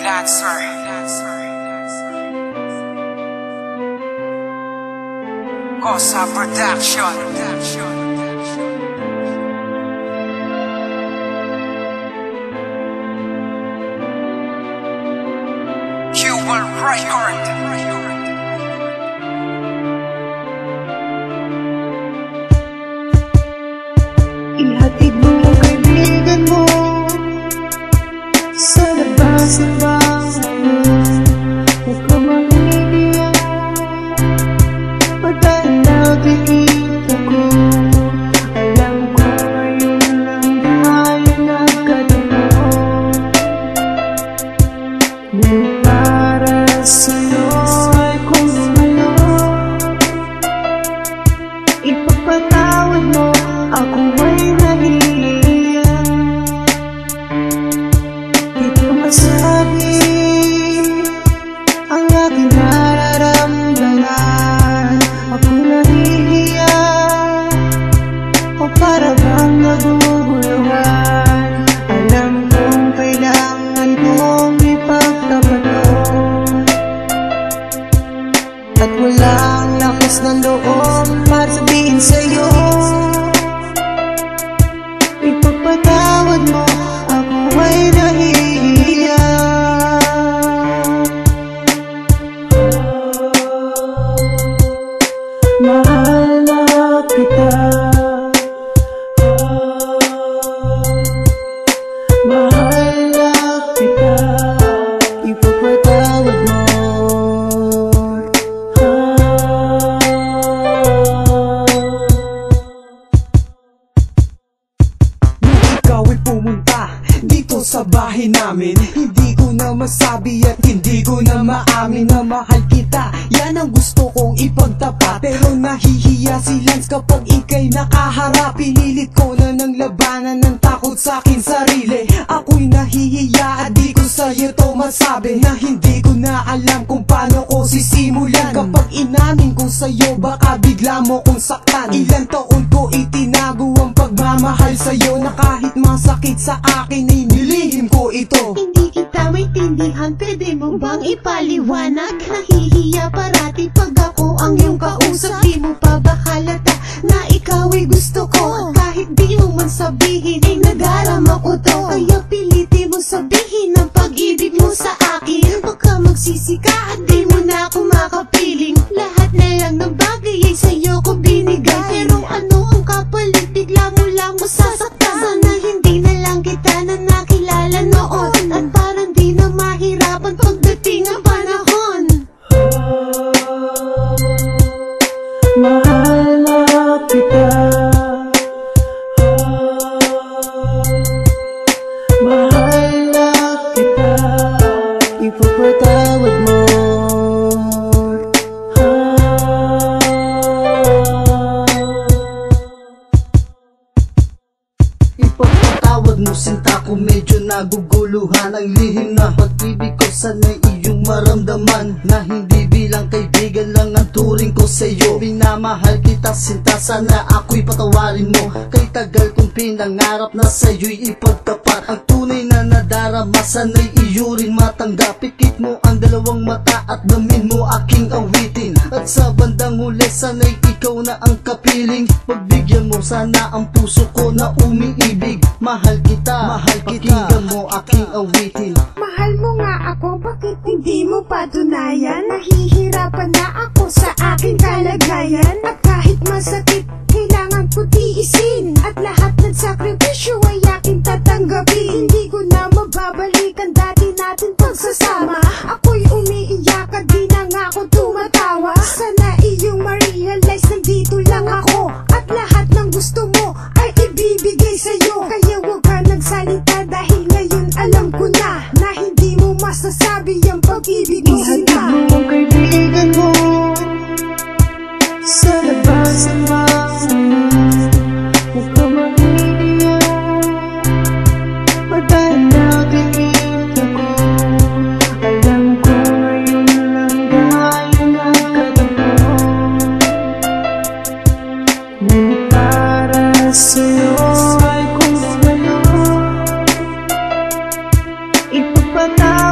Lancer. Cosa Production. Cuban Record. Ihatid mo ang kaibigan mo sa labas ng bahay mo. Huwag ka mangingiyak, pagdahil nakikita ko. Alam ko ngayon lang tayo nagkatao. Ngunit para sa'yo ay kung ano, ipagpatawad mo ako ay nahihiya. Di ko masabi ang aking nararamdaman. Ako nahihiya o para bang naguguluhan. Alam kong kailangan kong ipagtapat ko, at walang lakas ng loob para sabihin sa'yo. Ipagpatawad mo, ako ay nahihiya. Mahal na kita, mahal na kita. Ipagpatawad mo. Pumunta dito sa bahay namin, hindi ko na masabi at hindi ko na maamin na mahal kita. Yan ang gusto kong ipagtapat, pero nahihiya si Lance kapag ika'y nakaharap. Pinilit ko na ng labanan ng takot sa akin sarili. Ako'y nahihiya at di ko sa'yo to masabi, na hindi ko na alam kung paano ko sisimulan. Kapag inamin ko sa'yo, baka bigla mo kong saktan. Ilang taon ko itinago ang pagmamahal sa'yo, na kahit masakit sa akin ay nilihim ko ito. Hindi kita maintindihan, pwede mo bang ipaliwanag? Nahihiya parati pag ako ang iyong kausap. Di mo pa ba halata na ikaw ay gusto ko? Kahit di mo man sabihin ay nadarama ko to. Kaya pilitin mo sabihin ang pag-ibig mo sa akin. Baka magsisi ka at di mo na ako makapiling. Lahat na lang ng bagay ay sa'yo ko binigay, pero ano ang kapalit? Bigla mo lang masasaktan. Sana hindi na lang kita na nakilala noon, at parang di na mahirapan pagdating ang panahon. Mahal na kita, mahal na kita. Ipagpatawad mo. Ipagpatawad mo, sinta ko medyo naguguluhan. Ang lihim na pag-ibig ko sana'y iyong maramdaman, na hindi bilang kaibigan lang ang turing ko sa'yo. Minamahal kita sinta, sana ako'y patawarin mo. Kay tagal kong pinangarap na sa'yo'y ipagtapat. Ang tunay na nadarama, sana'y iyo rin matanggap. Pikit mo ang dalawang mata at damin mo aking awitin, at sa bandang huli sana'y ikaw na ang kapiling. Pagbigyan mo sana ang puso ko na umiibig. Mahal kita, pakinggan mo aking awitin. Mahal mo nga ako, bakit hindi mo patunayan? Nahihirapan na ako sa aking kalagayan, at kahit masakit, kailangan ko tiisin, at lahat ng sakripisyo ay aking tatanggapin. Hindi ko na mababalikan dati natin pagsasama. Ako'y umiiyak at di na nga ako tumatawa. Sana iyong ma-realize nandito lang ako, at lahat ng gusto mo ay ibibigay sa'yo. Kaya huwag ka nagsalita, dahil ngayon alam ko na na hindi mo masasabi ang pag-ibig mo. Ihatid mo ang kaibigan mo sa labas ng bahay mo. Huwag ka mangingiyak, pagdahil nakikita ko. Alam ko ngayon lang tayo nagkatao. Ngunit para sa'yo ay kung ano, ipagpatawad